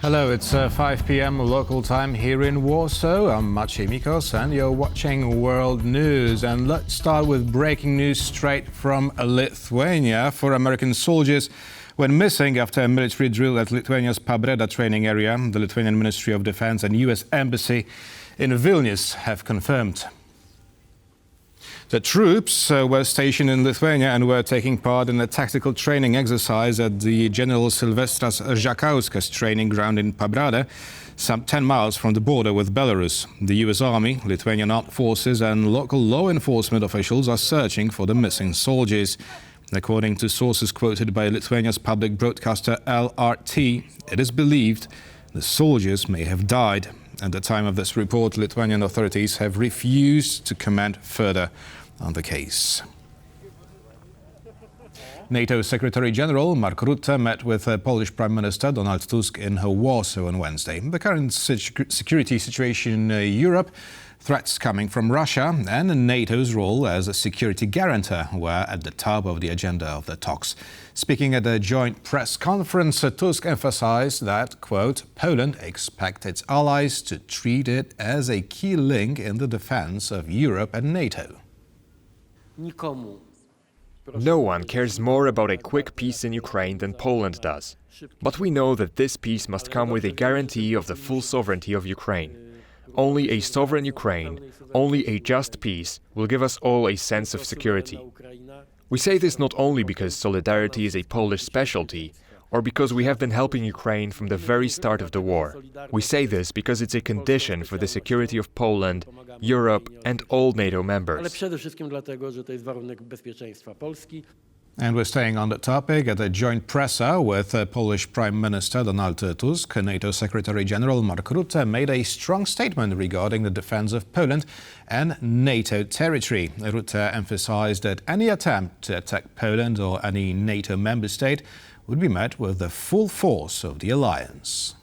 Hello, it's 5 p.m. local time here in Warsaw. I'm Maciej Mikos and you're watching World News. And let's start with breaking news straight from Lithuania. 4 American soldiers went missing after a military drill at Lithuania's Pabradė training area. The Lithuanian Ministry of Defense and U.S. Embassy in Vilnius have confirmed. The troops were stationed in Lithuania and were taking part in a tactical training exercise at the General Silvestras Žakauskas training ground in Pabradė, some 10 miles from the border with Belarus. The U.S. Army, Lithuanian Armed Forces and local law enforcement officials are searching for the missing soldiers. According to sources quoted by Lithuania's public broadcaster LRT, it is believed the soldiers may have died. At the time of this report, Lithuanian authorities have refused to comment further on the case. NATO Secretary General Mark Rutte met with Polish Prime Minister Donald Tusk in Warsaw on Wednesday. The current security situation in Europe, threats coming from Russia and NATO's role as a security guarantor were at the top of the agenda of the talks. Speaking at a joint press conference, Tusk emphasized that, quote, Poland expects its allies to treat it as a key link in the defense of Europe and NATO. No one cares more about a quick peace in Ukraine than Poland does. But we know that this peace must come with a guarantee of the full sovereignty of Ukraine. Only a sovereign Ukraine, only a just peace will give us all a sense of security. We say this not only because solidarity is a Polish specialty, or because we have been helping Ukraine from the very start of the war. We say this because it's a condition for the security of Poland, Europe and all NATO members. And we're staying on the topic at a joint presser with Polish Prime Minister Donald Tusk. NATO Secretary General Mark Rutte made a strong statement regarding the defense of Poland and NATO territory. Rutte emphasized that any attempt to attack Poland or any NATO member state would be met with the full force of the alliance.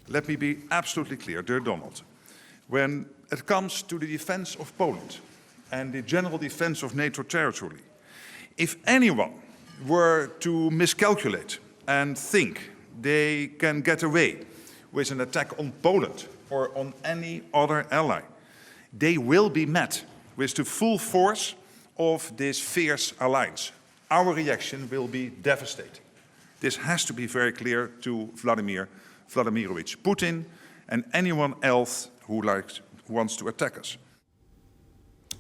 Let me be absolutely clear, dear Donald. When it comes to the defense of Poland and the general defense of NATO territory, if anyone were to miscalculate and think they can get away with an attack on Poland or on any other ally, they will be met with the full force of this fierce alliance. Our reaction will be devastating. This has to be very clear to Vladimir Vladimirovich Putin and anyone else who wants to attack us.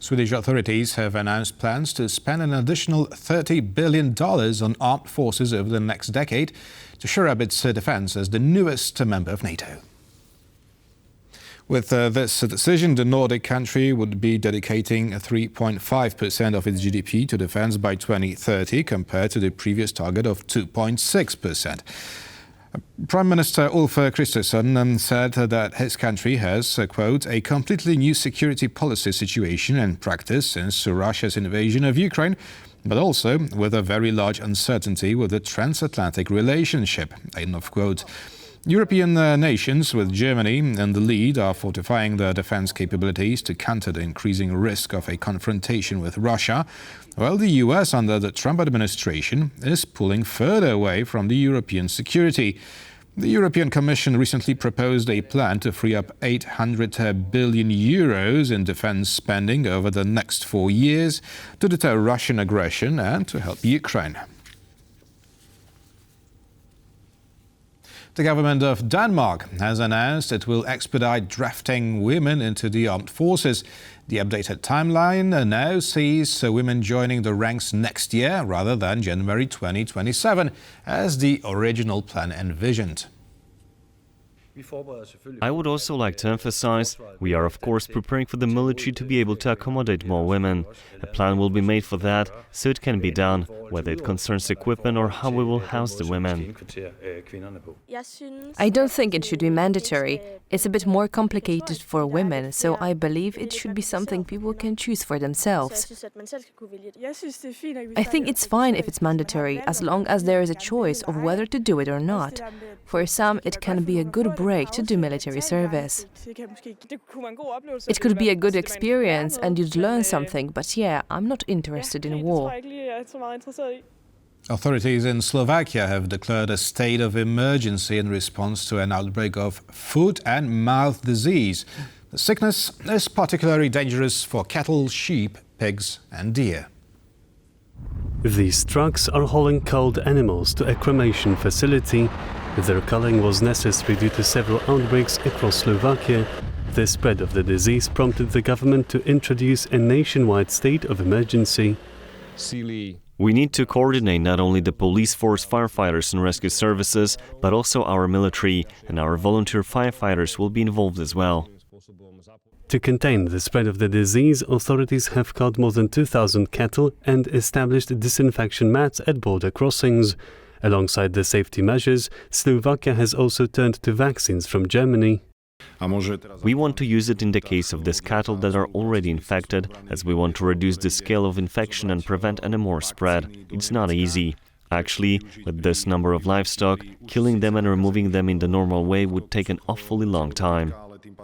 Swedish authorities have announced plans to spend an additional $30 billion on armed forces over the next decade to shore up its defense as the newest member of NATO. With this decision, the Nordic country would be dedicating 3.5% of its GDP to defense by 2030, compared to the previous target of 2.6%. Prime Minister Ulf Kristersson said that his country has, quote, a completely new security policy situation and practice since Russia's invasion of Ukraine, but also with a very large uncertainty with the transatlantic relationship, end of quote. European nations, with Germany in the lead, are fortifying their defense capabilities to counter the increasing risk of a confrontation with Russia, while the US, under the Trump administration, is pulling further away from the European security. The European Commission recently proposed a plan to free up 800 billion euros in defense spending over the next 4 years to deter Russian aggression and to help Ukraine. The government of Denmark has announced it will expedite drafting women into the armed forces. The updated timeline now sees women joining the ranks next year rather than January 2027, as the original plan envisioned. I would also like to emphasize, we are of course preparing for the military to be able to accommodate more women. A plan will be made for that, so it can be done, whether it concerns equipment or how we will house the women. I don't think it should be mandatory. It's a bit more complicated for women, so I believe it should be something people can choose for themselves. I think it's fine if it's mandatory, as long as there is a choice of whether to do it or not. For some, it can be a good break to do military service. It could be a good experience and you'd learn something, but yeah, I'm not interested in war. Authorities in Slovakia have declared a state of emergency in response to an outbreak of foot and mouth disease. The sickness is particularly dangerous for cattle, sheep, pigs and deer. These trucks are hauling culled animals to a cremation facility. Their culling was necessary due to several outbreaks across Slovakia. The spread of the disease prompted the government to introduce a nationwide state of emergency. We need to coordinate not only the police force, firefighters and rescue services, but also our military, and our volunteer firefighters will be involved as well. To contain the spread of the disease, authorities have culled more than 2,000 cattle and established disinfection mats at border crossings. Alongside the safety measures, Slovakia has also turned to vaccines from Germany. We want to use it in the case of these cattle that are already infected, as we want to reduce the scale of infection and prevent any more spread. It's not easy. Actually, with this number of livestock, killing them and removing them in the normal way would take an awfully long time.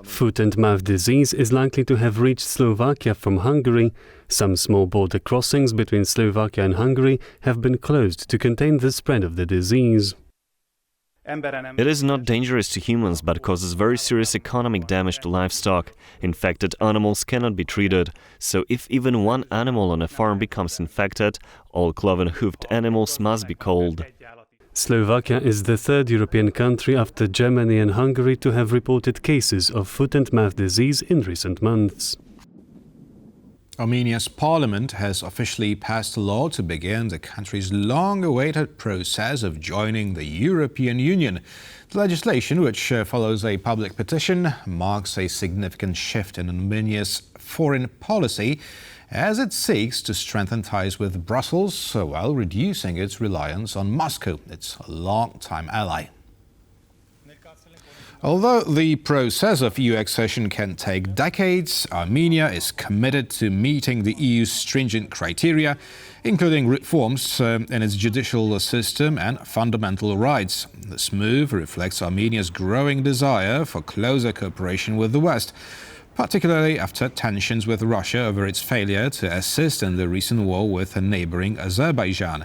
Foot and mouth disease is likely to have reached Slovakia from Hungary. Some small border crossings between Slovakia and Hungary have been closed to contain the spread of the disease. It is not dangerous to humans, but causes very serious economic damage to livestock. Infected animals cannot be treated, so if even one animal on a farm becomes infected, all cloven-hoofed animals must be culled. Slovakia is the third European country after Germany and Hungary to have reported cases of foot and mouth disease in recent months. Armenia's parliament has officially passed a law to begin the country's long-awaited process of joining the European Union. The legislation, which follows a public petition, marks a significant shift in Armenia's foreign policy as it seeks to strengthen ties with Brussels while reducing its reliance on Moscow, its longtime ally. Although the process of EU accession can take decades, Armenia is committed to meeting the EU's stringent criteria, including reforms in its judicial system and fundamental rights. This move reflects Armenia's growing desire for closer cooperation with the West, particularly after tensions with Russia over its failure to assist in the recent war with neighboring Azerbaijan.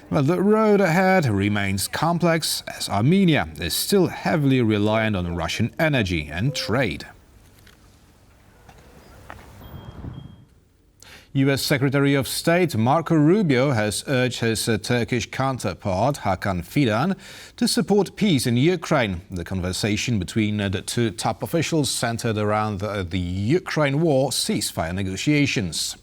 But the road ahead remains complex, as Armenia is still heavily reliant on Russian energy and trade. U.S. Secretary of State Marco Rubio has urged his Turkish counterpart Hakan Fidan to support peace in Ukraine. The conversation between the two top officials centered around the Ukraine war ceasefire negotiations.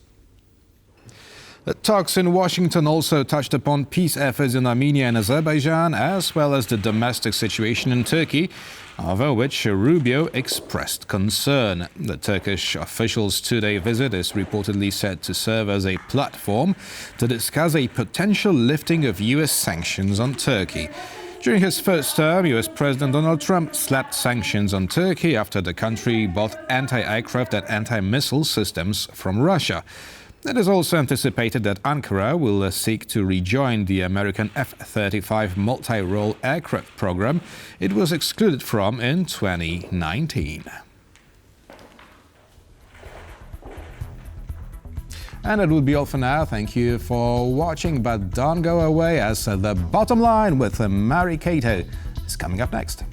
The talks in Washington also touched upon peace efforts in Armenia and Azerbaijan, as well as the domestic situation in Turkey, over which Rubio expressed concern. The Turkish official's two-day visit is reportedly set to serve as a platform to discuss a potential lifting of U.S. sanctions on Turkey. During his first term, U.S. President Donald Trump slapped sanctions on Turkey after the country bought anti-aircraft and anti-missile systems from Russia. It is also anticipated that Ankara will seek to rejoin the American F-35 multi-role aircraft program it was excluded from in 2019. And it would be all for now. Thank you for watching, but don't go away, as the bottom line with Mary Cato is coming up next.